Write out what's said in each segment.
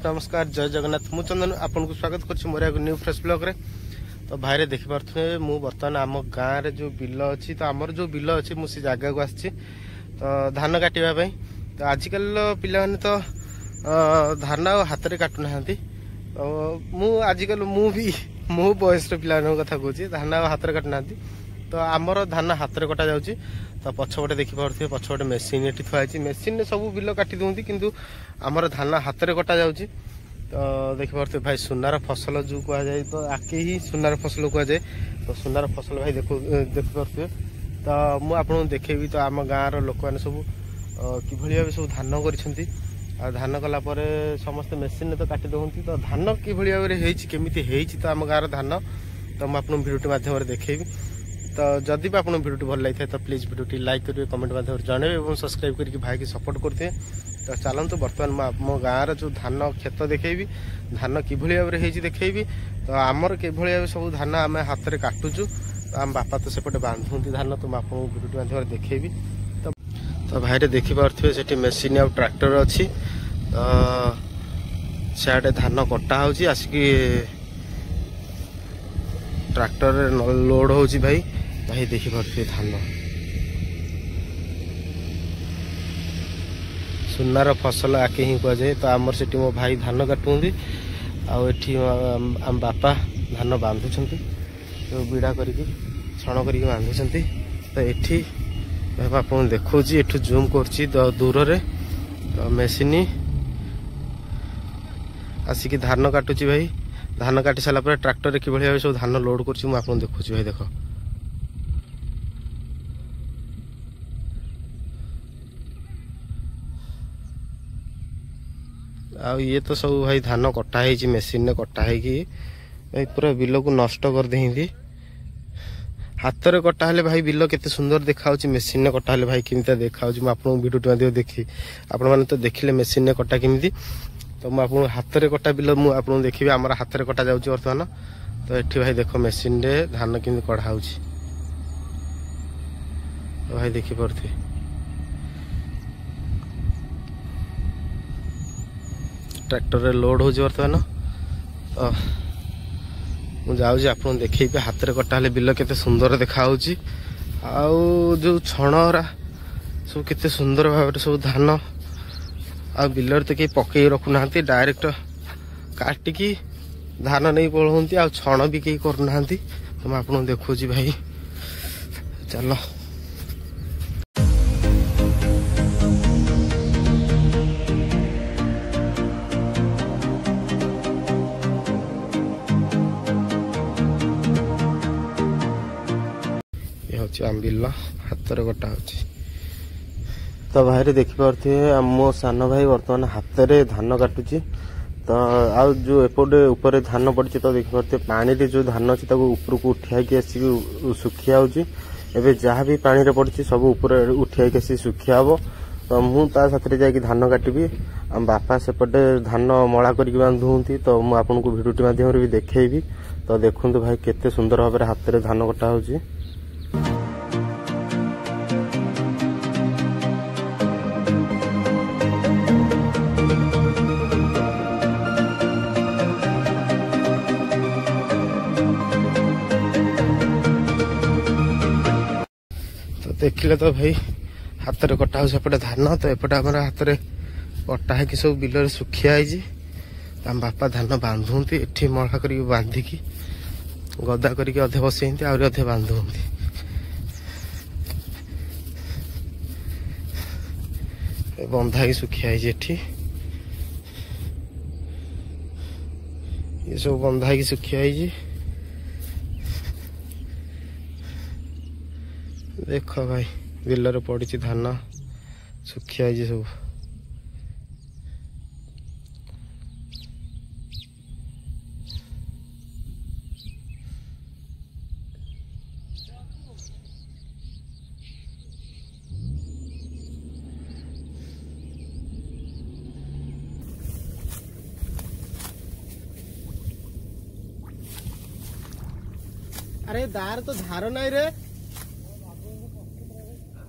नमस्कार जय जगन्नाथ मु चंदन आपन को स्वागत कर मोर एक न्यू फ्रेश ब्लॉग रे। तो भाई देखि पारे मु बर्तमान आम गाँव रे जो बिल अच्छी तो आमर जो बिल अच्छी मुझे जगह को आसी तो धान काटापी। तो आजिकल पिला माने तो धान हाथ में काटुना तो आजिकल मु बयस पिला कथा कहूँ धान हाथ में काटुना तो आमर धान हाथ में कटा जाऊँगी। तो पछपटे देखिपे पछपटे मेसीन ये थुआई मेसीन सब बिल काटी दिखती किंतु आमर धान हाथ में कटा जाऊँगी। तो देखिपे भाई सुनार फसल जो कहुए तो आके ही सुनार फसल कहुए। तो सुनार फसल भाई देखिपे तो मुझे देखेबी तो आम गाँव लोक मैंने सब किभली भाव सब धान कर धान कलापर समस्ते मेसीन तो काटी दौंती। तो धान किभली भाव केमी तो आम गाँव धान तो मुझे भिडियो माध्यम देखेबी। तो जदि भी आपको भिडियो भल लगी तो प्लीज भिडियो लाइक करेंगे कमेंट माध्यम जनइबे और सब्सक्राइब करके भाई की सपोर्ट करते। तो चलते बर्तमान मो गाँव जो धान खेत देखेबी धान किभली भाव देखेबी। तो आमर किभली भाव सब धान आम हाथ में काटुचु आम बापा तो सेपटे बांधुंती धान तो आपको भिडियो माध्यम देखेबी। तो भाई देखिपे से मेसीन आ ट्रैक्टर अच्छी तो सियाड़े धान कटा हो आसिकी ट्रैक्टर लोड हो भाई भाई देखिपे धान सुनार फसल आके ही कहुए। तो आमर से मो भाई धान काटुंदी आम बापा धान बांधुंट तो बिड़ा करके छण कर बांधुंट। तो ये आप देखा एठू जूम कर दूर रे तो मेसीन आसिकी धान काटुची भाई धान काटी सारा ट्रैक्टर कि भाव सब धान लोड कर देखुची भाई देख। ये तो सब भाई धान कटा मेसीन कटा पूरा बिल को नष्ट कर दे। हाथ में कटा है भाई बिल केते सुंदर देखा मेसीन कटा है भाई केमी देखा मुझे भिडियो देखी आपण तो देखिले मेसीन कटा केमी। तो मुझे हाथ में कटा बिल मुझे देखी आम हाथ में कटा जाऊँगी बर्तमान। तो ये भाई देख मेसीन रे धान केमी कढ़ा हो भाई देखिपे ट्रैक्टर रे लोड हो बर्तमान। तो मुझे आपको देखेबी हाथ में कटा बिल केते सुंदर देखा जो छणरा सब केते सुंदर भाव सब धान आ बिल तो कहीं पकई रखुना डायरेक्ट काटिकी धान नहीं पलाती आ छण भी कहीं करना। तो मैं आपको देखुची भाई चलो आम बिल हाथ में कटा हो। तो भाई देखिपे मो सान भाई बर्तमान हाथ में धान काटुची। तो आ जो एपटे ऊपर धान पड़ी तो देखिपे पानी रे जो धान अच्छी ऊपर को उठाई आसिक सुखिया होवे जहाँ भी पानी रे पड़ी सब ऊपर उठाई आसिक सुखिया हम। तो मुझे जाकि धान काटबी आम बापा सेपटे धान मला कर बांधुंती। तो मुझे आपको भिडियो माध्यम भी देखेबी। तो देखु भाई केते सुंदर भाव हाथ में धान कटा हो। देखिले तो भाई हाथ में कटा हो सेपटे धान। तो एपटे आम हाथ में कटा है कि सब बिल सुखिया आम बापा धान बांधुंती एठी मड़ा कर बांधिकी गदा करके अधे बसती आहरी अधे बांधुंती। बंधा ही सुखिया एठी ये सब बंधा ही सुखिया देख भाई बिलर पड़ी धान सुखिया सब। अरे दार तो धार नहीं रे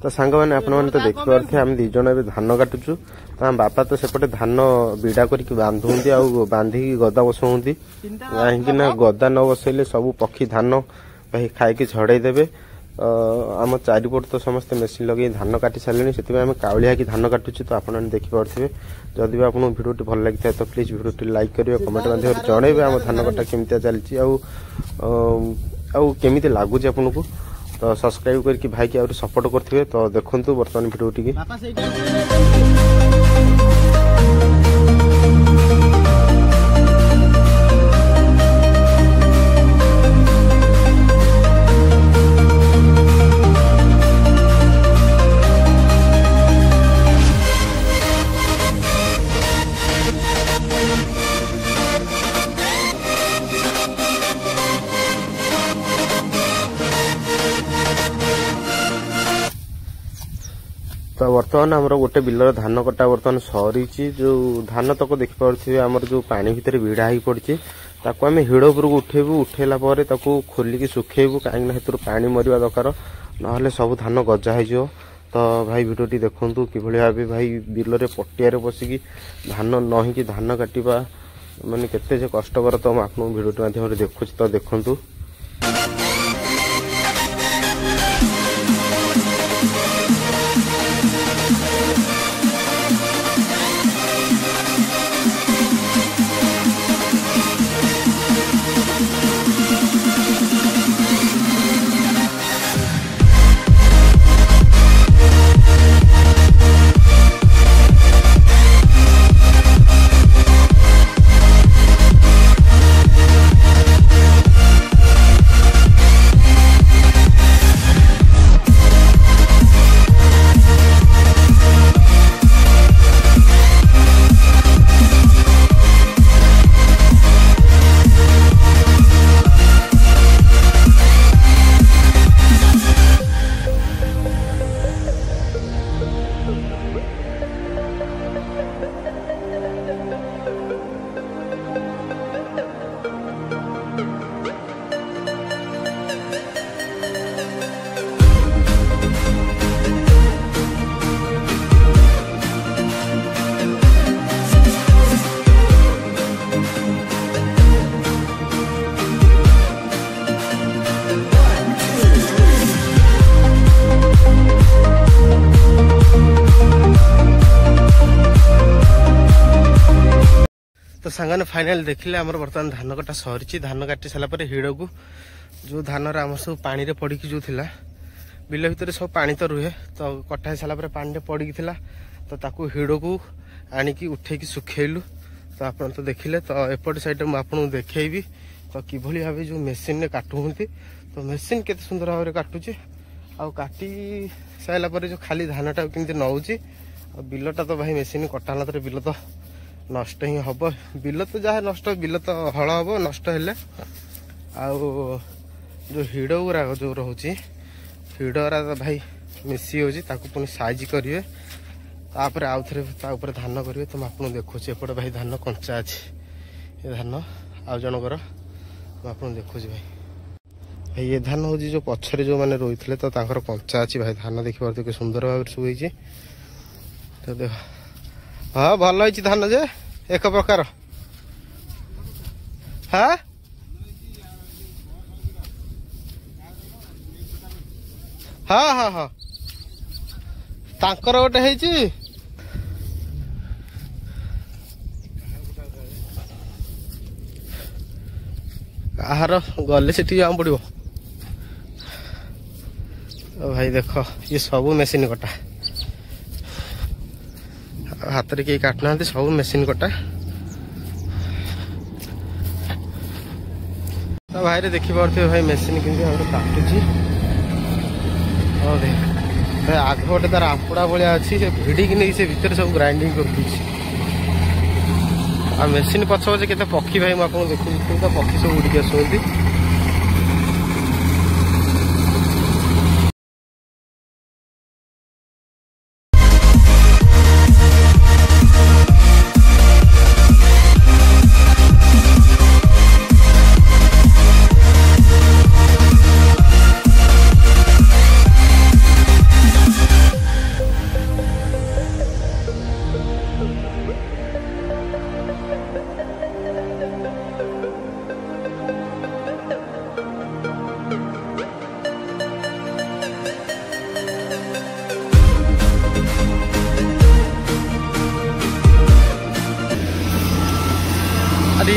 तो सांग मैंने आपण मैंने तो देखिपे आम दी जन ए धान काटुचु तो आम बापा तो सेपटे धान बिड़ा करके बांधुंती आ बांधिकी गदा बसौंती कहीं गदा न बसैले सब पक्षी धान भाई खाई झड़े देवे। आम चारिपट तो समस्ते मेसीन लगे धान काटी सारे से आम काउलिया की धान काटुचु तो आपने देखिपे जदि भी आपको भिडियो भल लगी तो प्लीज भिडियो लाइक करेंगे कमेंट माध्यम जनइबे आम धान कटा केमती चलती आमी लगुच आपको तो सब्सक्राइब करके भाई की आउरी सपोर्ट करथिबे। तो देखंतु वर्तमान वीडियो टिके तो बर्तमान आमर गोटे बिलर धान कटा बर्तमान सरी जो धान तक देखिपे आमर जो पानी भितर भिड़ा ही पड़ी ताको आम हिड़ उपरक उठेबू उठेला खोलिकी सुखेबू कहीं पानी मरवा दरकार ना सब धान गजा हो। तो भाई भिडियोटी देखु कि भाव भाई बिलरे पटिया बसिकी धान नहींकी धान काटा माने केते कष्टकर तो आप भिडियोटी माध्यम देखुची तो देखु। तो सांगने फाइनल देखिले आमर बर्तमान धान कटा सरी धान काटी सारापर हिड़ को जो धान आम सब पानी रे पड़ी जो थिला बिल भितर सब पानी तो रुहे तो कटा सारापर पानी पड़ी थिला तो ताकू हिड़ को आनिकी उठेकी सुखेलु। तो आप तो देखिले तो एपट साइड में आपको देखी तो किभली भाव जो मेसीन रे काटुंती तो मेसीन केते सुंदर भाव में काटुची आ काटी सारापर जो खाली धानटा केमती नौची बिलटा तो भाई मेसीन कटाला बिल तो नष्ट ही हम बिल तो जहाँ नष्ट बिल तो हल हम नष्ट हेले आउ जो हिड़ गुरा जो रोचे हिड़रा भाई मिसी हो पुणी साइज करेंगे तापर आउ थे धान करेंगे। तो आपको देखुची एपटे भाई धान कंचा अच्छे ये धान आउ जनकर आपको देखुची भाई ये धान हूँ जो पछरे जो मैंने रोई थे तो कंचा अच्छी भाई धान देखिए सुंदर भाव शुई तो देख हाँ भल होती धान जे एक प्रकार हाँ हाँ हाँ हाँ तांकर गोटे है कहार गले से जाम पड़ो भाई देख ये सब मेसीन कटा हाथ रे कहीं काटना सब मेसीन कटा तो भाई देखिपे भाई मेसीन केमती काटुची भाई आग गोटे तार आपुड़ा भाया अच्छी से भिड़िकी नहीं से भितर सब ग्राइंडिंग कर मेसीन पछ पचे केते पक्षी भाई मुझे देखुची तो पक्षी सब उड़िक आसुँच।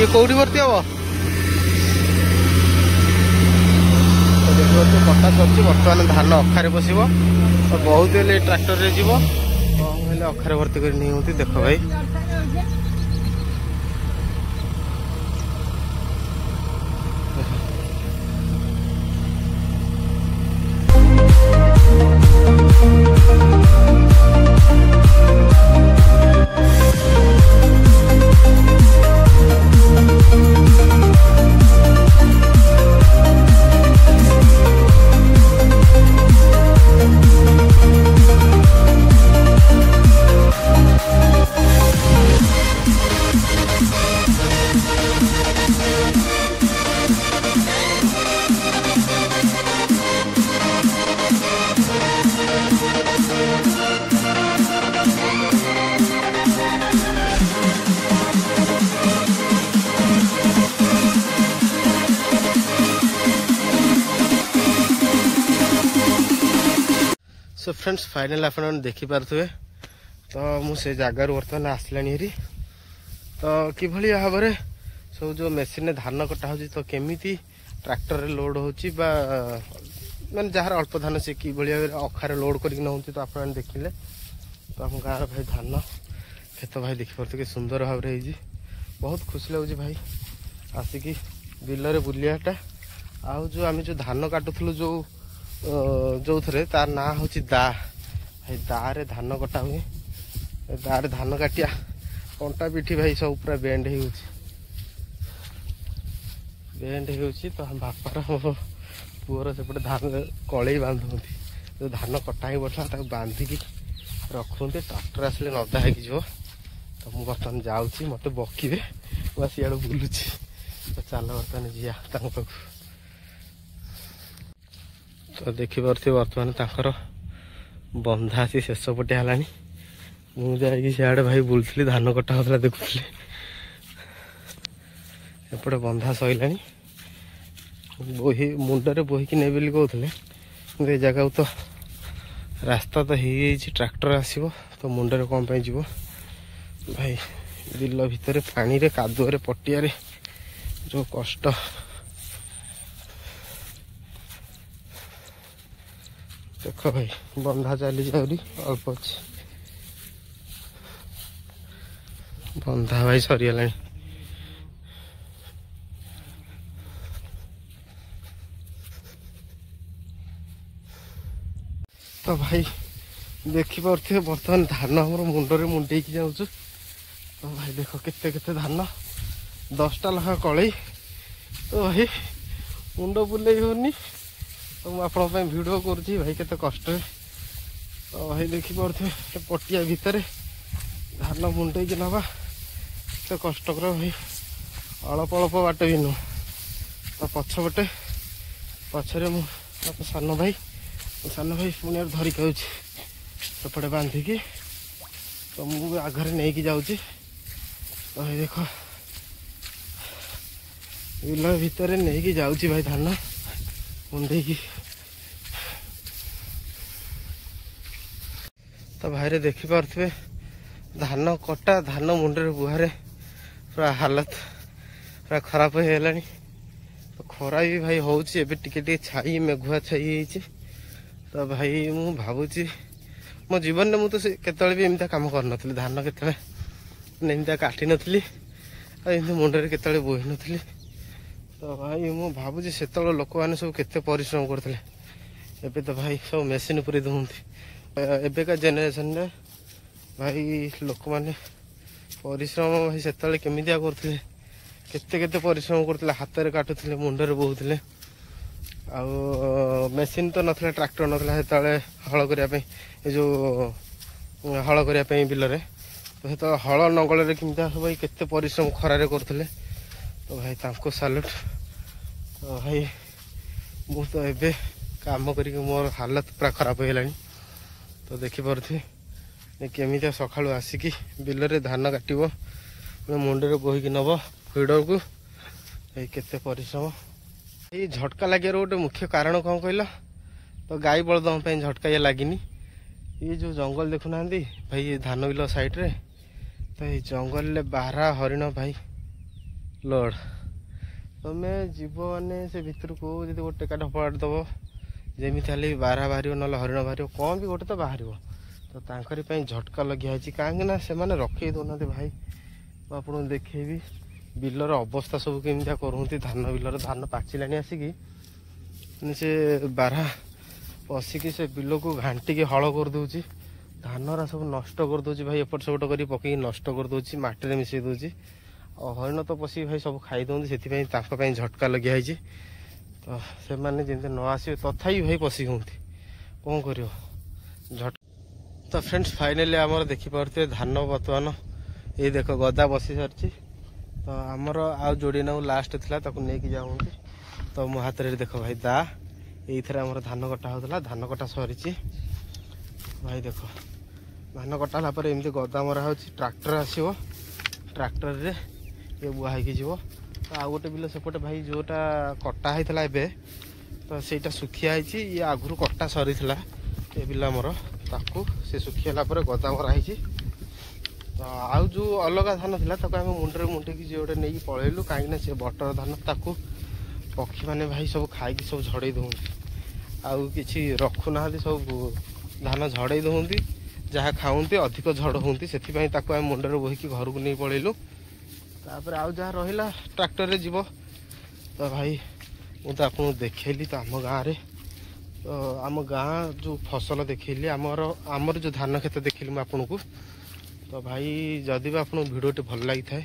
ये कौटी भर्ती हम देखिए कटा सर बर्तमान धान अखारे बस बहुत हेल्ले ट्राक्टर रे जीव अखारे भर्ती कर नहीं होती देख भाई सो फ्रेंड्स फाइनल आप देखिपे तो मुझे जगार बर्तमान आसलानी हेरी तो किभली भाव में सब जो मेसीन धान कटा हो तो केमी ट्रैक्टर रे लोड होची बा मैंने जार अल्प धान से कि अखारे लोड कर तो आप देखिले तो आम गाँव भाई धान खेत भाई देखिपे कि सुंदर भाव में बहुत खुशी लगुच भाई आसिकी बिलरे बुलियाटा आउ जो आम जो धान काटुलु जो थे तार ना हूँ दा भाई दारे धान कटा हुए दारे धान काटिया कंटा पिठी भाई सब पूरा बेंड हो तो बापार पुअर सेपटे धान कलई बांधुंट जो धान कटा ही पड़ा बांधिकी रखुंते ट्राक्टर आसले नदा हो तो मुझे बर्तमान जाऊँगी मत बकिबे बस इे बुलूची तो चल बर्तमान जी पाख तो देखिपे बर्तमान तांकर बंधा आसी शेष पटे है मुझे सियाड़े भाई बुलूली धान कटा होता देखुली एपटे बंधा सैला बोही मुंडे बोहिकी ने बोली कहते ये जगह तो रास्ता तो हो ट्रैक्टर आसो तो मुंडे कौन पाई जीव भाई बिल भितर पानी रे कादुअरे पटिया जो कष्ट देख भाई बंधा चली जाऊरी अल्प अच्छे बंधा भाई सरीगला तो भाई देखिपे बर्तमान धान आम मुंडे मुंडे जाऊँ तो भाई देख केते केते धान 10टा लखा कलई तो भाई मुंड बुले होनी तो मुझे भिड कर भाई केते कष्ट तो भाई देखिपे पटिया भितर धान मुंडे नवा तो कष्टकर भाई अल्प अल्प बाट भी नुह तो पछपटे पछरे मो सान भाई पुणी धरिक सेपटे बांधिकी तो मुझे आगे नहीं जाऊँगी तो भाई देख बिल भितर नहीं जाऊँगी भाई धान मुंडे तो भाई देखिपे धान कटा धान मुंडे बुहारे पूरा हालत पूरा खराब हो गलानी तो खरा भी भाई हूँ टे छाई मेघुआ छाई तो भाई मु भावुची मो जीवन में मुझे केतले भी एमती काम कर नी धान के एमती काटी नी मुंडे के बोही नी तो भाई मु भावुची से लोक मैंने सब केते परिश्रम करते एबे तो भाई सब मेसीन पूरी दूसरी एबेका जेनेरेशन रे भाई लोक मैंने परिश्रम भाई से केमितिया करते केते केते परिश्रम करते हाथ में काटुले मुंडे बोहुले आउ मेसीन तो नथला ट्रैक्टर नथला सेतले हल करने जो हल करने बिलरे तो से हल नंगल केमितिया सब भाई केते परिश्रम खरारे करते तो भाई तांको सैल्यूट तो भाई मु तो एबे काम करके मोर हालत पूरा खराब हो गलानी तो देखिपे केमितिया सकाळु आसिकी बिलरे धान काटिबो मुंडे बोहिकी नब फिडर को केते परिश्रम ये झटका लगे गोटे मुख्य कारण कौन कहल तो गाई बलद झटका ये लगिनी ये जो जंगल देखुना भाई ये धान बिल साइड रे तो ये जंगल ले बारा हरिण भाई लोड तुमे जीव मैंने से भितर को जी गोटे काठ फपाड़ दब जमी हेल्ले बारहा बाहर ना हरिण बाहर कौन भी गोटे तो बाहर तो तांकरी झटका लगिया कहीं से रखे दौना भाई आपको देखी बिलर अवस्था सब केमी करते धान बिलर धान पाचिला आसिकी से बारहा पशिकी से बिल को घाटिकी हल करदे धानरा सब नष्ट करदे भाई एपट सेपट कर पकई नष्ट करदे मटी मिसई दूसरी हरिण तो पशि भाई सब खाई दौंती से झटका लगिया तो से मैंने जमी न आस तथापि भाई पशि हूँ कौन कर झट तो फ्रेंड्स फाइनाली आमर देखिपे धान बर्तमान ये देख गदा बसी सारी तो आमर आउ जोड़ी ना लास्ट थी नहीं जाऊँगी तो मो हाथ में देख भाई दा ये आमर धान कटा होता धान कटा सरी भाई देख धान कटा पर एमती गदा मरा हो ट्रैक्टर आसो ट्रैक्टर रे ये बुआई जीव तो आउ गोटे बिल सेपटे भाई जोटा कटा होता है तो सहीटा सुखिया ये आगुरी कटा सरी ये बिल आमर ताकू से सुखीला गदा मराही तो आउ जो अलग धान था आम मुंडे मुंडिकी जी गोटे नहीं पलैलु कहीं से बटर धान ताकू पक्षी मैंने भाई सब खाई सब झड़े दौंती आउ कि रखुना सब धान झड़े दौंती जहाँ खाऊंती अधिक झड़ होती से आम मुंडे बोहीकि घर को नहीं पलैलु तापर आउ जहाँ रहा ट्रैक्टर रे जीव तो भाई मुझे आपको देखली तो आम गाँव तो आम गाँ जो फसल देखली आमर जो धान खेत देखली मुझे आपन को तो भाई जदि भी आपको भिडियोटी भल लगी था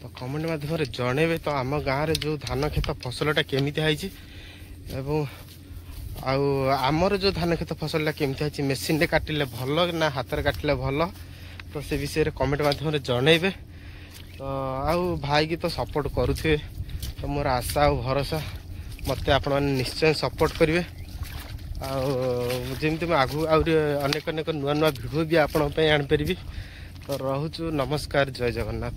तो कमेंट माध्यम जनइबे तो आम गाँव में जो धान खेत फसलटा केमी एवं आमर जो धान खेत फसलटा केमी मेसीन रे काटिले भल ना हाथ में काटिले भल तो से विषय कमेंट माध्यम जनइबे तो आउ भाई की तो सपोर्ट करुवे तो मोर आशा और भरोसा मत आप निश्चय सपोर्ट करेंगे आमती आगू अनेक अनेक नुआ नुआ भिडियो भी आपण आनीपरि तो रोचु नमस्कार जय जगन्नाथ।